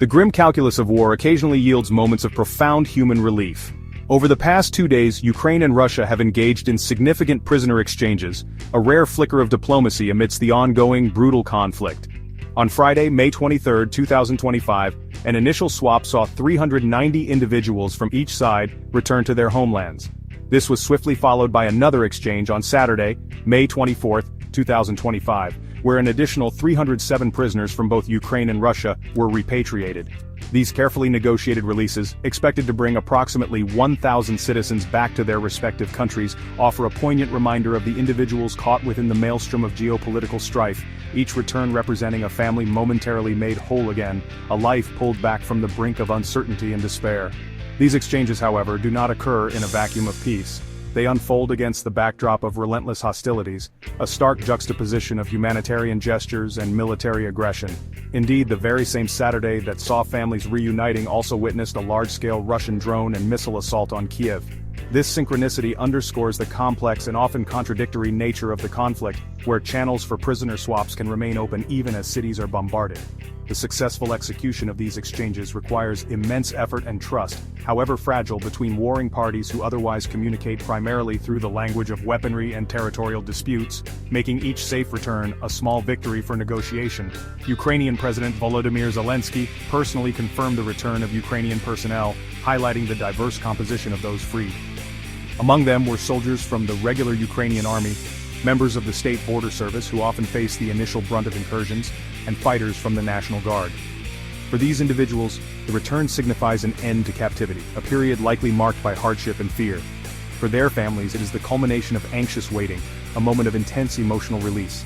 The grim calculus of war occasionally yields moments of profound human relief. Over the past 2 days, Ukraine and Russia have engaged in significant prisoner exchanges, a rare flicker of diplomacy amidst the ongoing brutal conflict. On Friday, May 23, 2025, an initial swap saw 390 individuals from each side return to their homelands. This was swiftly followed by another exchange on Saturday, May 24, 2025, where an additional 307 prisoners from both Ukraine and Russia were repatriated. These carefully negotiated releases, expected to bring approximately 1,000 citizens back to their respective countries, offer a poignant reminder of the individuals caught within the maelstrom of geopolitical strife, each return representing a family momentarily made whole again, a life pulled back from the brink of uncertainty and despair. These exchanges, however, do not occur in a vacuum of peace. They unfold against the backdrop of relentless hostilities, a stark juxtaposition of humanitarian gestures and military aggression. Indeed, the very same Saturday that saw families reuniting also witnessed a large-scale Russian drone and missile assault on Kiev. This synchronicity underscores the complex and often contradictory nature of the conflict, where channels for prisoner swaps can remain open even as cities are bombarded. The successful execution of these exchanges requires immense effort and trust, however fragile, between warring parties who otherwise communicate primarily through the language of weaponry and territorial disputes, making each safe return a small victory for negotiation. Ukrainian President Volodymyr Zelensky personally confirmed the return of Ukrainian personnel, highlighting the diverse composition of those freed. Among them were soldiers from the regular Ukrainian army, members of the state border service who often face the initial brunt of incursions, and fighters from the National Guard. For these individuals, the return signifies an end to captivity, a period likely marked by hardship and fear. For their families, it is the culmination of anxious waiting, a moment of intense emotional release.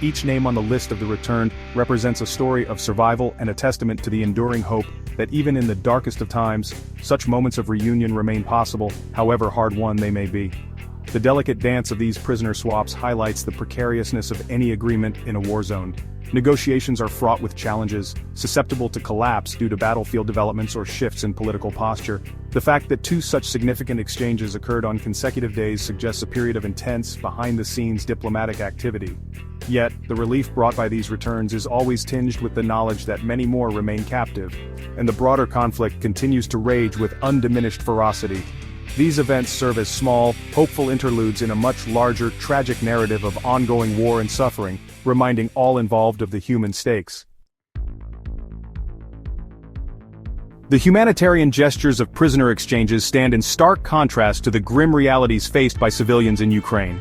Each name on the list of the returned represents a story of survival and a testament to the enduring hope that even in the darkest of times, such moments of reunion remain possible, however hard-won they may be. The delicate dance of these prisoner swaps highlights the precariousness of any agreement in a war zone. Negotiations are fraught with challenges, susceptible to collapse due to battlefield developments or shifts in political posture. The fact that 2 such significant exchanges occurred on consecutive days suggests a period of intense, behind-the-scenes diplomatic activity. Yet, the relief brought by these returns is always tinged with the knowledge that many more remain captive, and the broader conflict continues to rage with undiminished ferocity. These events serve as small, hopeful interludes in a much larger, tragic narrative of ongoing war and suffering, reminding all involved of the human stakes. The humanitarian gestures of prisoner exchanges stand in stark contrast to the grim realities faced by civilians in Ukraine.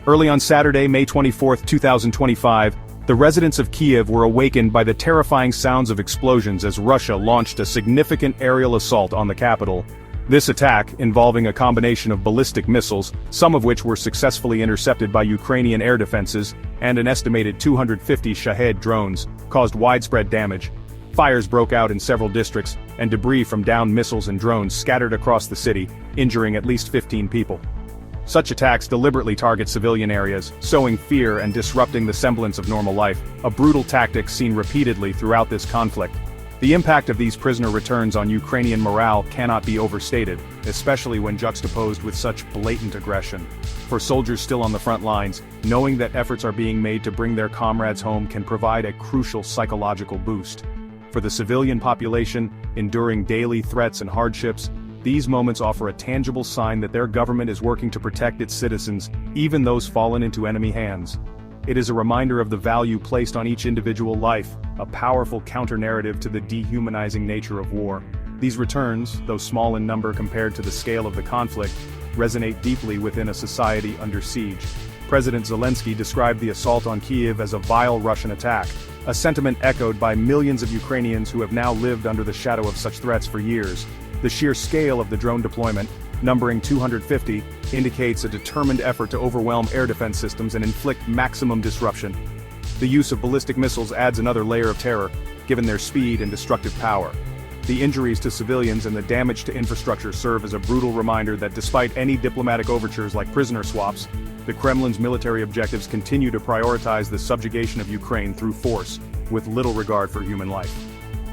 Early on Saturday, May 24, 2025, the residents of Kiev were awakened by the terrifying sounds of explosions as Russia launched a significant aerial assault on the capital. This attack, involving a combination of ballistic missiles, some of which were successfully intercepted by Ukrainian air defenses, and an estimated 250 Shahed drones, caused widespread damage. Fires broke out in several districts, and debris from downed missiles and drones scattered across the city, injuring at least 15 people. Such attacks deliberately target civilian areas, sowing fear and disrupting the semblance of normal life, a brutal tactic seen repeatedly throughout this conflict. The impact of these prisoner returns on Ukrainian morale cannot be overstated, especially when juxtaposed with such blatant aggression. For soldiers still on the front lines, knowing that efforts are being made to bring their comrades home can provide a crucial psychological boost. For the civilian population, enduring daily threats and hardships, these moments offer a tangible sign that their government is working to protect its citizens, even those fallen into enemy hands. It is a reminder of the value placed on each individual life, a powerful counter-narrative to the dehumanizing nature of war. These returns, though small in number compared to the scale of the conflict, resonate deeply within a society under siege. President Zelensky described the assault on Kiev as a vile Russian attack, a sentiment echoed by millions of Ukrainians who have now lived under the shadow of such threats for years. The sheer scale of the drone deployment, numbering 250, indicates a determined effort to overwhelm air defense systems and inflict maximum disruption. The use of ballistic missiles adds another layer of terror, given their speed and destructive power. The injuries to civilians and the damage to infrastructure serve as a brutal reminder that despite any diplomatic overtures like prisoner swaps, the Kremlin's military objectives continue to prioritize the subjugation of Ukraine through force, with little regard for human life.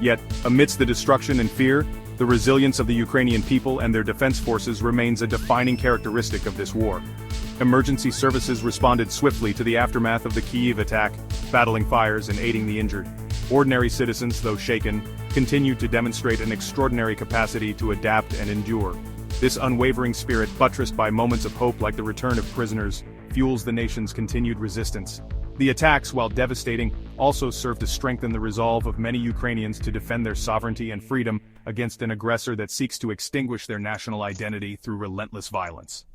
Yet, amidst the destruction and fear, the resilience of the Ukrainian people and their defense forces remains a defining characteristic of this war. Emergency services responded swiftly to the aftermath of the Kyiv attack, battling fires and aiding the injured. Ordinary citizens, though shaken, continue to demonstrate an extraordinary capacity to adapt and endure. This unwavering spirit, buttressed by moments of hope like the return of prisoners, fuels the nation's continued resistance. The attacks, while devastating, also serve to strengthen the resolve of many Ukrainians to defend their sovereignty and freedom against an aggressor that seeks to extinguish their national identity through relentless violence.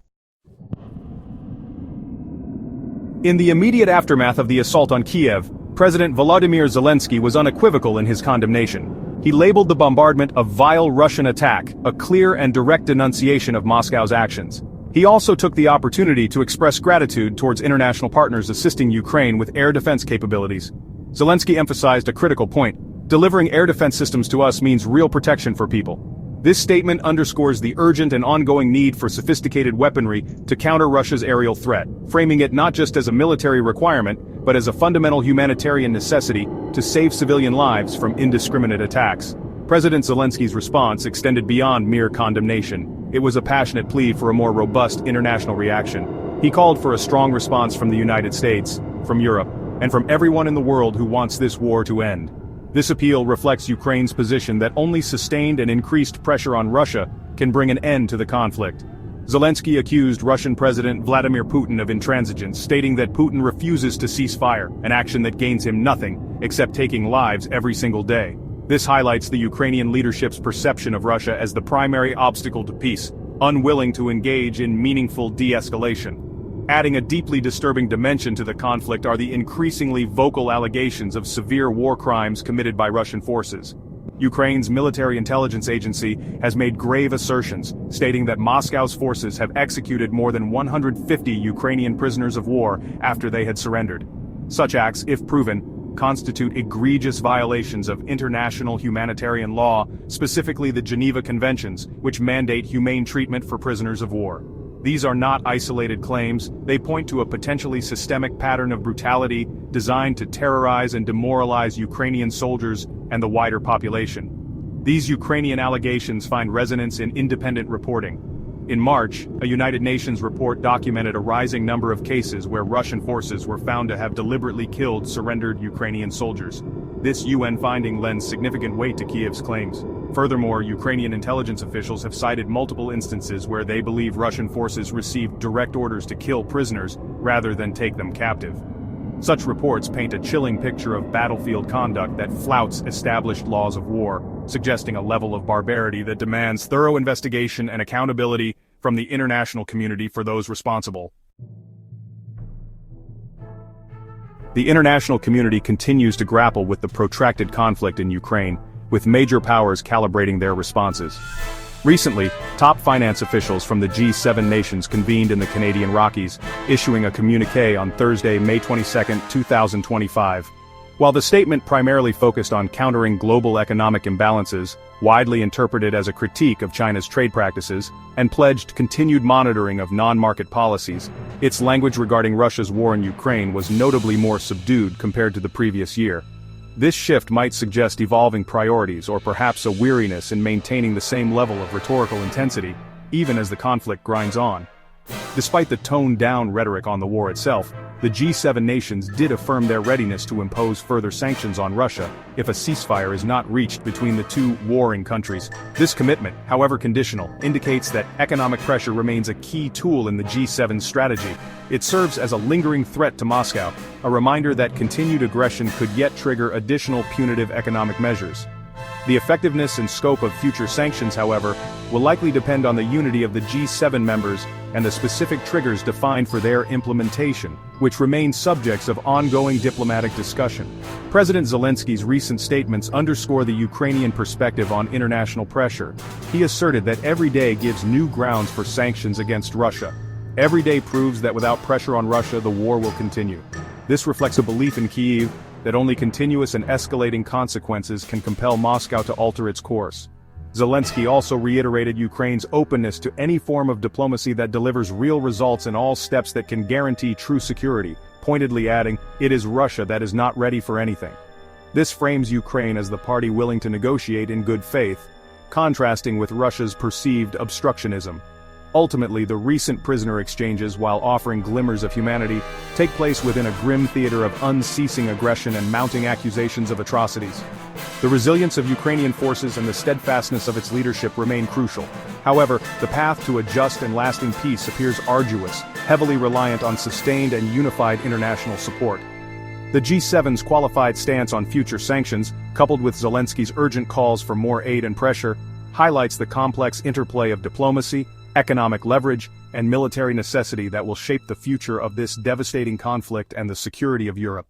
In the immediate aftermath of the assault on Kiev, President Volodymyr Zelensky was unequivocal in his condemnation. He labeled the bombardment a vile Russian attack, a clear and direct denunciation of Moscow's actions. He also took the opportunity to express gratitude towards international partners assisting Ukraine with air defense capabilities. Zelensky emphasized a critical point: delivering air defense systems to us means real protection for people. This statement underscores the urgent and ongoing need for sophisticated weaponry to counter Russia's aerial threat, framing it not just as a military requirement, but as a fundamental humanitarian necessity to save civilian lives from indiscriminate attacks. President Zelensky's response extended beyond mere condemnation. It was a passionate plea for a more robust international reaction. He called for a strong response from the United States, from Europe, and from everyone in the world who wants this war to end. This appeal reflects Ukraine's position that only sustained and increased pressure on Russia can bring an end to the conflict. Zelensky accused Russian President Vladimir Putin of intransigence, stating that Putin refuses to cease fire, an action that gains him nothing, except taking lives every single day. This highlights the Ukrainian leadership's perception of Russia as the primary obstacle to peace, unwilling to engage in meaningful de-escalation. Adding a deeply disturbing dimension to the conflict are the increasingly vocal allegations of severe war crimes committed by Russian forces. Ukraine's military intelligence agency has made grave assertions, stating that Moscow's forces have executed more than 150 Ukrainian prisoners of war after they had surrendered. Such acts, if proven, constitute egregious violations of international humanitarian law, specifically the Geneva Conventions, which mandate humane treatment for prisoners of war. These are not isolated claims, they point to a potentially systemic pattern of brutality designed to terrorize and demoralize Ukrainian soldiers and the wider population. These Ukrainian allegations find resonance in independent reporting. In March, a United Nations report documented a rising number of cases where Russian forces were found to have deliberately killed surrendered Ukrainian soldiers. This UN finding lends significant weight to Kiev's claims. Furthermore, Ukrainian intelligence officials have cited multiple instances where they believe Russian forces received direct orders to kill prisoners rather than take them captive. Such reports paint a chilling picture of battlefield conduct that flouts established laws of war, suggesting a level of barbarity that demands thorough investigation and accountability from the international community for those responsible. The international community continues to grapple with the protracted conflict in Ukraine, with major powers calibrating their responses. Recently, top finance officials from the G7 nations convened in the Canadian Rockies, issuing a communiqué on Thursday, May 22, 2025. While the statement primarily focused on countering global economic imbalances, widely interpreted as a critique of China's trade practices, and pledged continued monitoring of non-market policies, its language regarding Russia's war in Ukraine was notably more subdued compared to the previous year. This shift might suggest evolving priorities or perhaps a weariness in maintaining the same level of rhetorical intensity, even as the conflict grinds on. Despite the toned-down rhetoric on the war itself, the G7 nations did affirm their readiness to impose further sanctions on Russia if a ceasefire is not reached between the two warring countries. This commitment, however conditional, indicates that economic pressure remains a key tool in the G7's strategy. It serves as a lingering threat to Moscow, a reminder that continued aggression could yet trigger additional punitive economic measures. The effectiveness and scope of future sanctions, however, will likely depend on the unity of the G7 members and the specific triggers defined for their implementation, which remain subjects of ongoing diplomatic discussion. President Zelensky's recent statements underscore the Ukrainian perspective on international pressure. He asserted that every day gives new grounds for sanctions against Russia. Every day proves that without pressure on Russia, the war will continue. This reflects a belief in Kyiv that only continuous and escalating consequences can compel Moscow to alter its course. Zelensky also reiterated Ukraine's openness to any form of diplomacy that delivers real results and all steps that can guarantee true security, pointedly adding, "It is Russia that is not ready for anything." This frames Ukraine as the party willing to negotiate in good faith, contrasting with Russia's perceived obstructionism. Ultimately, the recent prisoner exchanges, while offering glimmers of humanity, take place within a grim theater of unceasing aggression and mounting accusations of atrocities. The resilience of Ukrainian forces and the steadfastness of its leadership remain crucial. However, the path to a just and lasting peace appears arduous, heavily reliant on sustained and unified international support. The G7's qualified stance on future sanctions, coupled with Zelensky's urgent calls for more aid and pressure, highlights the complex interplay of diplomacy, economic leverage, and military necessity that will shape the future of this devastating conflict and the security of Europe.